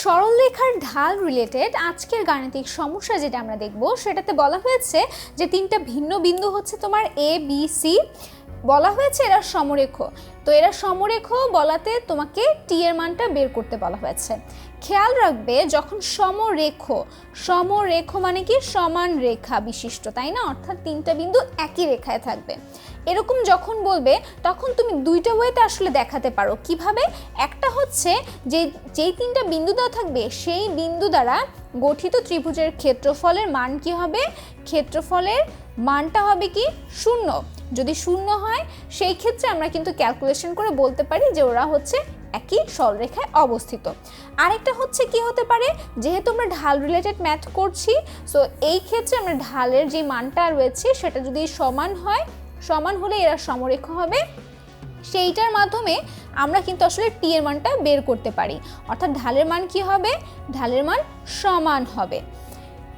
সরলরেখার ঢাল রিলেটেড আজকের গাণিতিক সমস্যা যেটা আমরা দেখব সেটাতে বলা হয়েছে যে তিনটা ভিন্ন বিন্দু হচ্ছে তোমার এ বি সি, বলা হয়েছে এরা সমরেখ। তো এরা সমরেখ বলাতে তোমাকে টি এর মানটা বের করতে বলা হয়েছে। খেয়াল রাখবে যখন সমরেখ মানে কি সমান রেখা বিশিষ্ট, তাই না? অর্থাৎ তিনটা বিন্দু একই রেখায় থাকবে, এরকম যখন বলবে তখন তুমি দুইটা ওয়েতে আসলে দেখাতে পারো। কিভাবে? একটা হচ্ছে যেই তিনটা বিন্দু দেওয়া থাকবে সেই বিন্দু দ্বারা গঠিত ত্রিভুজের ক্ষেত্রফলের মান কি হবে? ক্ষেত্রফলের মানটা হবে কি? 0। যদি 0 হয় সেই ক্ষেত্রে আমরা কিন্তু ক্যালকুলেশন করে বলতে পারি যে ওরা হচ্ছে একই সরলরেখায় অবস্থিত। আরেকটা হচ্ছে কি হতে পারে, যেহেতু আমরা ঢাল রিলেটেড ম্যাথ করছি, সো এই ক্ষেত্রে আমরা ঢালের যে মানটা রয়েছে সেটা যদি সমান হয়, সমান হলে এরা সমরেখ হবে, সেইটার মাধ্যমে আমরা কিন্তু আসলে টি এর মানটা বের করতে পারি। অর্থাৎ ঢালের মান কি হবে? ঢালের মান সমান হবে।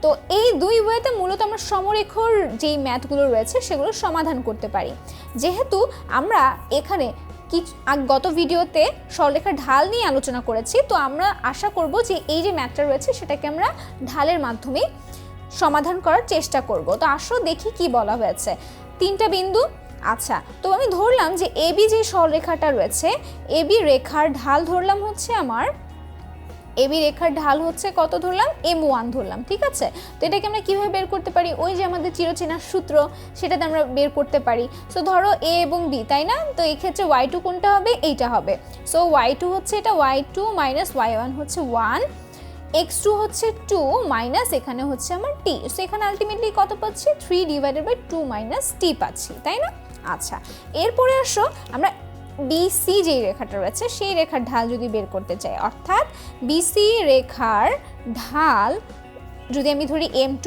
তো এই দুই ওয়েতে মূলত আমরা সমরেখর যেই ম্যাথগুলো রয়েছে সেগুলো সমাধান করতে পারি। যেহেতু আমরা এখানে গত ভিডিওতে সরলরেখার ঢাল নিয়ে আলোচনা করেছি, তো আমরা আশা করব যে এই যে ম্যাথটা রয়েছে সেটাকে আমরা ঢালের মাধ্যমে সমাধান করার চেষ্টা করব। তো আসো দেখি কি বলা হয়েছে। তিনটা বিন্দু, আচ্ছা, তো আমি ধরলাম যে এবি যে সরলরেখাটা রয়েছে, এবি রেখার ঢাল ধরলাম হচ্ছে আমার, এবি রেখার ঢাল হচ্ছে কত ধরলাম? m1 ধরলাম, ঠিক আছে? তো এটাকে আমরা কিভাবে বের করতে পারি? ওই যে আমাদের চিরচেনা সূত্র, সেটাতে আমরা বের করতে পারি। সো ধরো এ এবং বি, তাই না? তো এই ক্ষেত্রে y2 কোনটা হবে? এইটা হবে। সো y2 হচ্ছে এটা, y2 মাইনাস y1 হচ্ছে 1, x2 হচ্ছে 2 মাইনাস এখানে হচ্ছে আমার t। সো এখানে আলটিমেটলি কত পাচ্ছি? 3/2 মাইনাস t পাচ্ছি, তাই না? আচ্ছা, এরপরে আসো আমরা বিসি যেই রেখাটা রয়েছে সেই রেখার ঢাল যদি বের করতে চাই, অর্থাৎ বিসি রেখার ঢাল যদি আমি ধরি m2,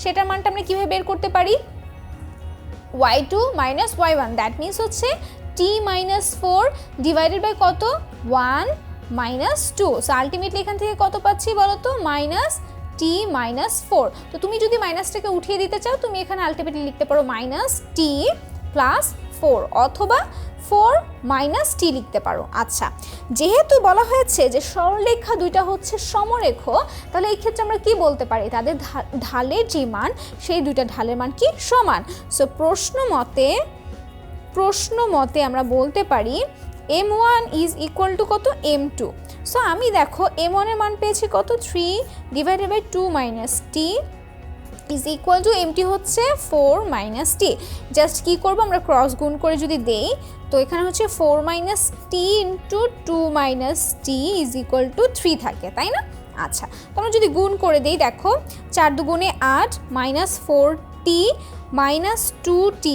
সেটার মানটা আমরা কিভাবে বের করতে পারি? y2 minus y1, that means হচ্ছে t মাইনাস 4 ডিভাইডেড বাই কত? 1 মাইনাস 2। সো আলটিমেটলি এখান থেকে কত পাচ্ছি বলো তো? Minus t minus 4। তো তুমি যদি মাইনাসটাকে উঠিয়ে দিতে চাও, তুমি এখানে আলটিমেটলি লিখতে পারো মাইনাস t প্লাস 4 অথবা 4 মাইনাস টি লিখতে পারো। আচ্ছা, যেহেতু বলা হয়েছে যে সরলরেখা দুইটা হচ্ছে সমরেখ, তাহলে এই ক্ষেত্রে আমরা কি বলতে পারি? তাদের ঢালের যে মান, সেই দুইটা ঢালের মান কি? সমান। সো প্রশ্ন মতে আমরা বলতে পারি m1 ইজ ইকুয়াল টু কত? m2। সো আমি দেখো m1 এর মান পেয়েছি কত? 3/2 minus T is equal two m2 হচ্ছে 4 মাইনাস টি। জাস্ট কি করবো, আমরা ক্রস গুণ করে যদি দেই, তো এখানে হচ্ছে 4 minus T into 2 minus T is equal two 3 থাকে, তাই না? আচ্ছা, তো আমরা যদি গুণ করে দেই, দেখো 4 দুগুণে 8 minus 4t minus 2t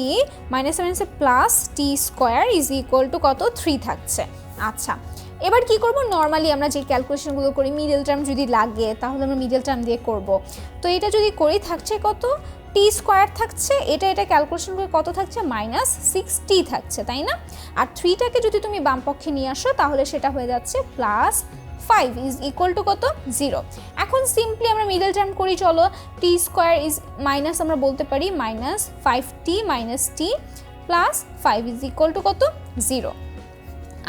minus plus T square is equal to কত? 3 থাকছে। আচ্ছা, এবার কি করব? নর্মালি আমরা যে ক্যালকুলেশনগুলো করি, মিডল টার্ম যদি লাগে তাহলে আমরা মিডল টার্ম দিয়ে করব। তো এটা যদি করি থাকছে কত? টি স্কোয়ার থাকছে, এটা ক্যালকুলেশন করে কত থাকছে? মাইনাস 6t থাকছে, তাই না? আর 3টাকে যদি তুমি বাম পক্ষে নিয়ে আসো তাহলে সেটা হয়ে যাচ্ছে প্লাস 5 ইজ ইকুয়াল টু কত? 0। এখন সিম্পলি আমরা মিডল টার্ম করি, চলো। টি স্কোয়ার ইজ মাইনাস, আমরা বলতে পারি minus 5t minus T plus 5 is equal to কত? 0।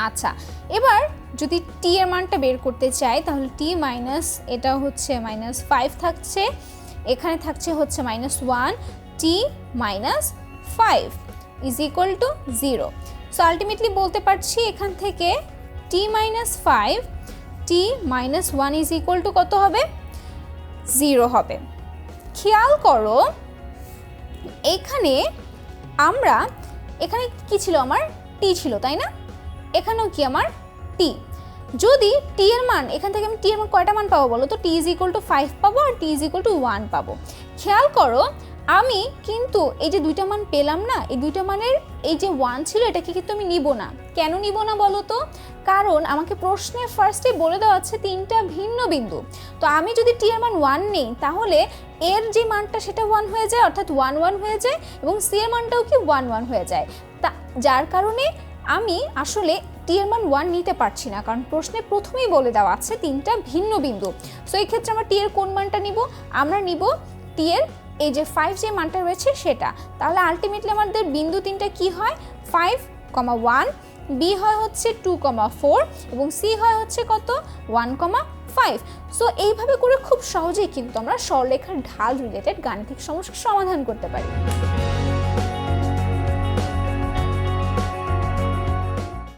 আচ্ছা, এবার যদি টি এর মানটা বের করতে চাই তাহলে টি মাইনাস, এটা হচ্ছে মাইনাস 5 থাকছে, এখানে থাকছে হচ্ছে minus 1, T minus 5 is equal to 0। So ultimately বলতে পারছি এখান থেকে T minus 5, T minus 1 is equal to কত হবে? 0 হবে। খেয়াল করো এখানে কি ছিল? আমার টি ছিল, তাই না? এখানেও কি আমার টি। যদি টি এর মান, এখান থেকে আমি টি এর মান কয়টা মান পাবো বলো তো? টি ইজ ইকুয়াল টু 5 পাবো আর টি ইজ ইকুয়াল টু 1 পাবো। খেয়াল করো আমি কিন্তু এই যে দুইটা মান পেলাম না, এই দুইটা মানের এই যে 1 ছিল এটাকে কিন্তু আমি নিব না। কেন নিব না বলো তো? কারণ আমাকে প্রশ্নে ফার্স্টে বলে দেওয়া আছে তিনটা ভিন্ন বিন্দু। তো আমি যদি টি এর মান 1 নেই তাহলে এর যে মানটা সেটা 1 হয়ে যায়, অর্থাৎ 1 1 হয়ে যায়, এবং সি এর মানটাও কি 1 1 হয়ে যায়। যার কারণে আমি আসলে টি এর মান 1 নিতে পারছি না, কারণ প্রশ্নে প্রথমেই বলে দেওয়া আছে তিনটা ভিন্ন বিন্দু। সো এই ক্ষেত্রে আমরা টি এর কোন মানটা নিব? আমরা নিব টি এর এই যে 5 যে মানটা রয়েছে সেটা। তাহলে আলটিমেটলি আমাদের বিন্দু তিনটা কি হয়? 5, 1, বি হয় হচ্ছে 2, 4 এবং সি হয় হচ্ছে কত? 1, 5। সো এইভাবে করে খুব সহজেই কিন্তু আমরা সরলরেখার ঢাল রিলেটেড গাণিতিক সমস্যার সমাধান করতে পারি।